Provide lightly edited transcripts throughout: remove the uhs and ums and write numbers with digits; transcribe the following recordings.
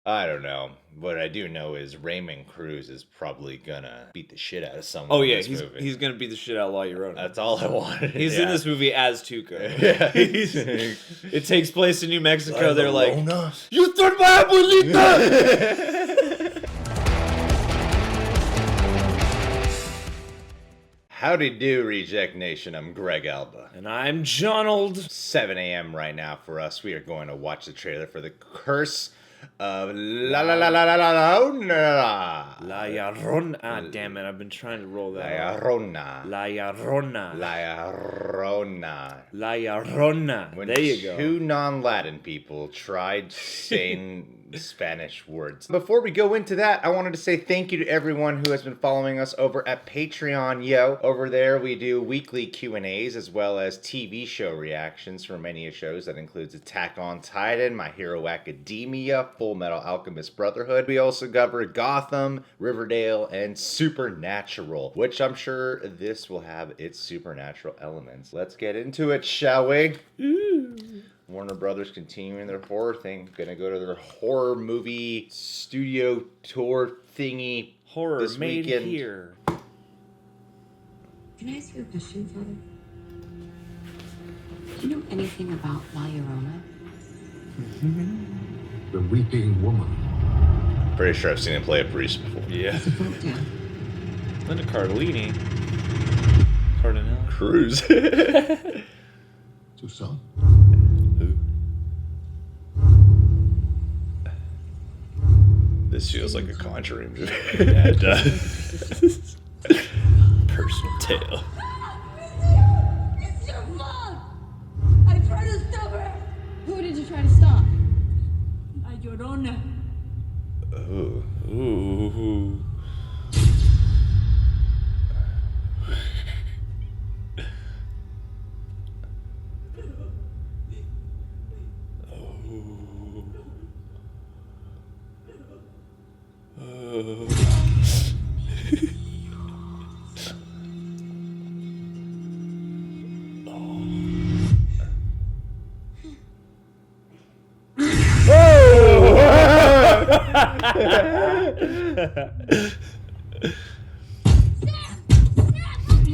I don't know. What I do know is Raymond Cruz is probably gonna beat the shit out of someone Oh in yeah, this he's movie. he's gonna beat the shit out of La Llorona. That's all I wanted. He's in this movie as Tuco. Yeah. It takes place in New Mexico. They're like, "You threw my abuelita!" Howdy do, Reject Nation. I'm Greg Alba. and I'm Jonald. 7 a.m. right now for us. We are going to watch the trailer for the Curse of La Llorona. La Llorona. Ah, damn it! I've been trying to roll La that. Llorona. La Llorona. La Llorona. La Llorona. When There you go. two non-Latin people tried saying Spanish words. Before we go into that, I wanted to say thank you to everyone who has been following us over at Patreon. Over there we do weekly Q&As as well as TV show reactions for many shows. That includes Attack on Titan, My Hero Academia, Full Metal Alchemist Brotherhood. We also cover Gotham, Riverdale, and Supernatural, which I'm sure this will have its supernatural elements. Let's get into it, shall we? Warner Brothers continuing their horror thing. Gonna go to their horror movie studio tour thingy Horror this made weekend. here. Can I ask you a question, Father? Do you know anything about La Llorona? The weeping woman. Pretty sure I've seen him play a priest before. Yeah. It's a folk tale. Linda Cardellini. Cardinal. Cruz. To some. This feels like a Conjuring movie. Yeah, it does. Personal tale. It's your mom! I tried to stop her! Who did you try to stop? La Llorona. Ooh. Ooh.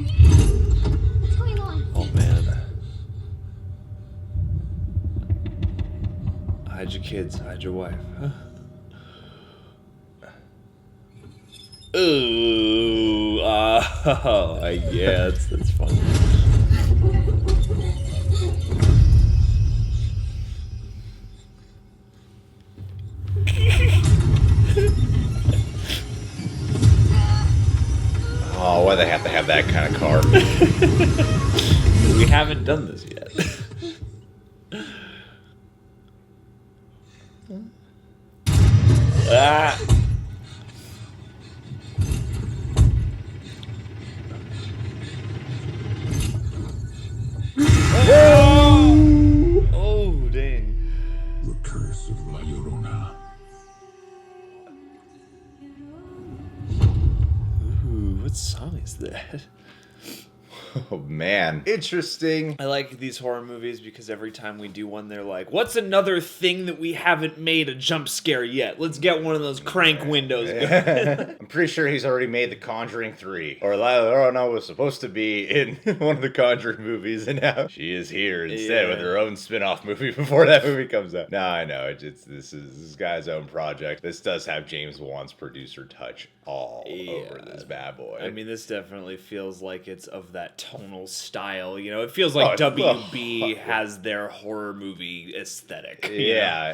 What's going on? Oh man. Hide your kids, hide your wife. Ooh, oh, I guess that's funny. Oh, why they have to have that kind of car? We haven't done this yet. Ah. Oh, dang. The Curse of La Llorona. Ooh, what song is that? Oh man, interesting. I like these horror movies because every time we do one, they're like, what's another thing that we haven't made a jump scare yet? Let's get one of those crank windows going. I'm pretty sure he's already made The Conjuring 3. Or La Llorona was supposed to be in one of the Conjuring movies, and now she is here instead with her own spin-off movie before that movie comes out. No, I know. This is this guy's own project. This does have James Wan's producer touch all over this bad boy. I mean, this definitely feels like it's of that tonal style. You know, it feels like WB has their horror movie aesthetic. Yeah,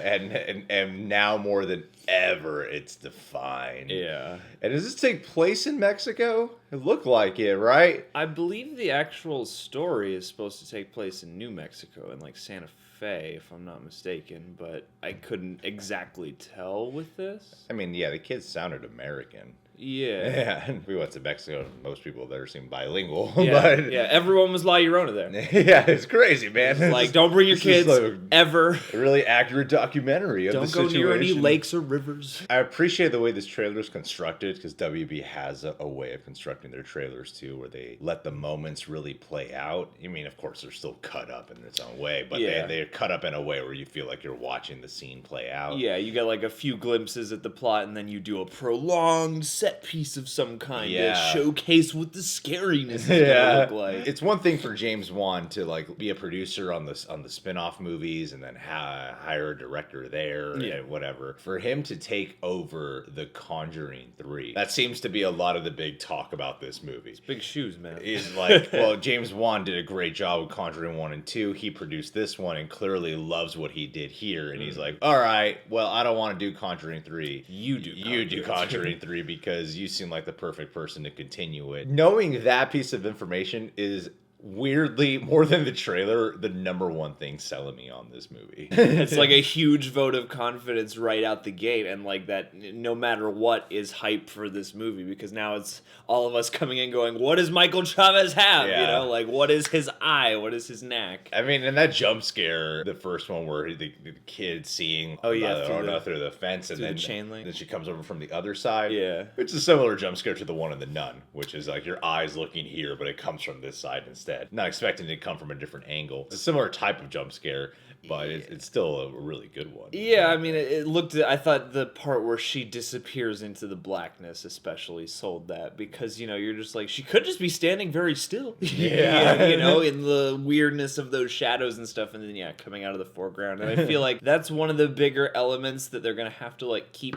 and now more than ever, it's defined. Yeah. And does this take place in Mexico? It looked like it, right? I believe the actual story is supposed to take place in New Mexico, in like Santa Fe, if I'm not mistaken, but I couldn't exactly tell with this. I mean, yeah, the kids sounded American. Yeah. Yeah, and we went to Mexico. Most people there seem bilingual, Yeah, but yeah, everyone was La Llorona there. yeah, it's crazy, man. It's like, don't bring your This is kids like ever. a really accurate documentary of Don't the go situation. near any lakes or rivers. I appreciate the way this trailer is constructed because WB has a way of constructing their trailers too, where they let the moments really play out. I mean, of course, they're still cut up in its own way, but Yeah. they're cut up in a way where you feel like you're watching the scene play out. Yeah, you get like a few glimpses at the plot, and then you do a prolonged set piece of some kind Yeah. to showcase what the scariness is Yeah, gonna look like. it's one thing for James Wan to like be a producer on the spin-off movies and then hire a director there Yeah. and whatever. For him to take over The Conjuring 3, that seems to be a lot of the big talk about this movie. Big shoes, man. Is like, well, James Wan did a great job with Conjuring 1 and 2. He produced this one and clearly loves what he did here. And he's like, all right, well, I don't want to do Conjuring 3. You do Conjuring 3 because you seem like the perfect person to continue it. Knowing that piece of information is weirdly, more than the trailer, the number one thing selling me on this movie. It's like a huge vote of confidence right out the gate, and like that no matter what is hype for this movie, because now it's all of us coming in going, what does Michael Chavez have? Yeah. You know, like what is his eye? What is his knack? I mean, and that jump scare, the first one where the kid seeing through the fence and through then the chain link. Then she comes over from the other side. Yeah. Which is a similar jump scare to the one in The Nun, which is like your eyes looking here, but it comes from this side instead. Not expecting it to come from a different angle. It's a similar type of jump scare, but it's still a really good one. Yeah, I mean, it looked. I thought the part where she disappears into the blackness, especially, sold that because you're just like she could just be standing very still. Yeah. In the weirdness of those shadows and stuff, and then coming out of the foreground. And I feel like that's one of the bigger elements that they're gonna have to like keep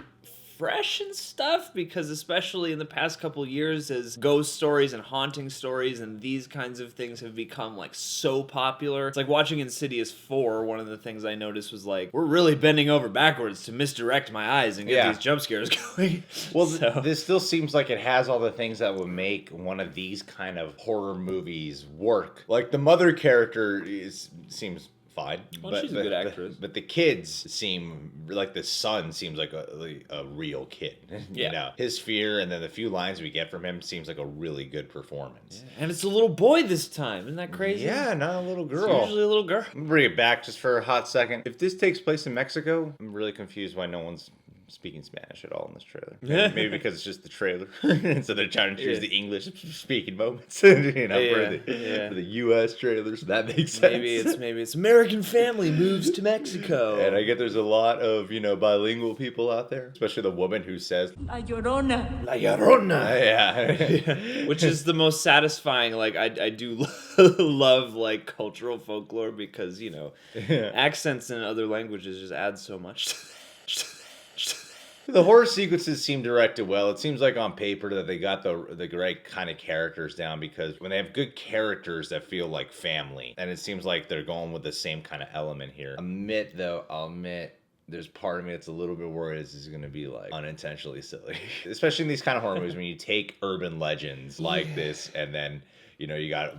fresh and stuff, because especially in the past couple years, as ghost stories and haunting stories and these kinds of things have become like so popular. It's like watching Insidious 4, one of the things I noticed was like, we're really bending over backwards to misdirect my eyes and get these jump scares going. Well, this still seems like it has all the things that would make one of these kind of horror movies work. Like the mother character seems fine. Well, she's a good actress. But the kids seem like the son seems like a real kid. Yeah. His fear and then the few lines we get from him seems like a really good performance. Yeah. And it's a little boy this time. Isn't that crazy? Yeah, not a little girl. It's usually a little girl. I'm gonna bring it back just for a hot second. If this takes place in Mexico, I'm really confused why no one's speaking Spanish at all in this trailer. Maybe because it's just the trailer. So they're trying to choose the English speaking moments, for the US trailers. That makes sense. Maybe it's American Family moves to Mexico. And I get there's a lot of, bilingual people out there, especially the woman who says La Llorona. La Llorona. Yeah. Which is the most satisfying. Like I do love like cultural folklore because, accents in other languages just add so much to that. The horror sequences seem directed well. It seems like on paper that they got the right kind of characters down, because when they have good characters that feel like family, and it seems like they're going with the same kind of element here. I'll admit, there's part of me that's a little bit worried this is going to be like unintentionally silly. Especially in these kind of horror movies when you take urban legends like this and then you got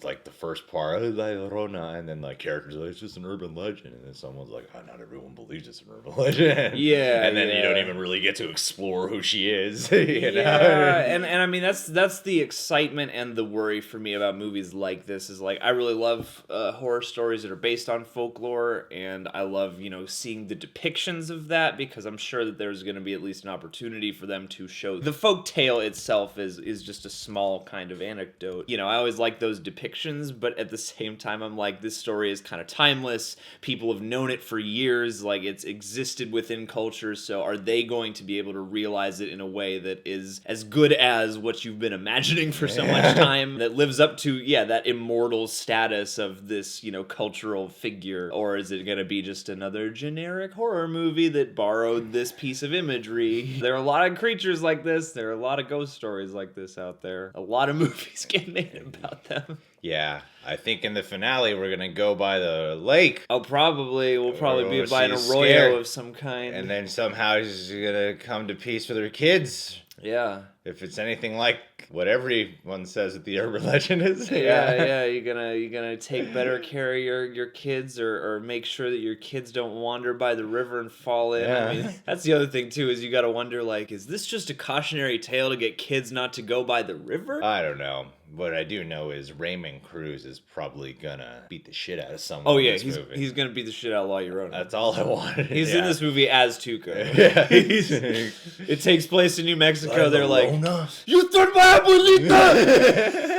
like the first part, La Llorona, and then like characters are like, it's just an urban legend, and then someone's like, oh, not everyone believes it's an urban legend. Yeah. And then you don't even really get to explore who she is. Yeah, and I mean that's the excitement and the worry for me about movies like this is like I really love horror stories that are based on folklore, and I love seeing the depictions of that, because I'm sure that there's going to be at least an opportunity for them to show the folk tale itself is just a small kind of anecdote. I always like those depictions, but at the same time, I'm like, this story is kind of timeless. People have known it for years. Like, it's existed within cultures. So are they going to be able to realize it in a way that is as good as what you've been imagining for so much time, that lives up to, that immortal status of this, cultural figure? Or is it going to be just another generic horror movie that borrowed this piece of imagery? There are a lot of creatures like this. There are a lot of ghost stories like this out there. A lot of movies get made about them. Yeah, I think in the finale we're gonna go by the lake. Oh, probably. We'll probably be by an she's arroyo scared. of some kind. And then somehow she's gonna come to peace with her kids. Yeah. If it's anything like what everyone says that the urban legend is. Yeah, you're gonna take better care of your kids, or make sure that your kids don't wander by the river and fall in. Yeah. I mean, that's the other thing too, is you gotta wonder, like, is this just a cautionary tale to get kids not to go by the river? I don't know. What I do know is Raymond Cruz is probably gonna beat the shit out of someone. Oh in yeah, this movie. he's gonna beat the shit out of La Llorona. That's all I wanted. He's in this movie as Tuco. Yeah. It takes place in New Mexico. They're like, Llorona. "You threw my abuelita!"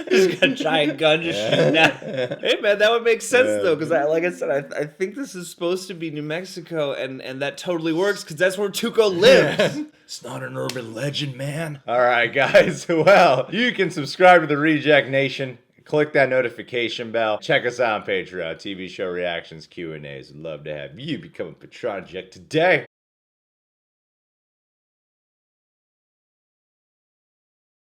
He's got a giant gun just shooting at. Hey man, that would make sense though, because like I said, I think this is supposed to be New Mexico, and that totally works because that's where Tuco lives. It's not an urban legend, man. All right, guys. Well, you can subscribe to the Reject Nation. Click that notification bell. Check us out on Patreon. TV show reactions, Q&As. We'd love to have you become a Patron today.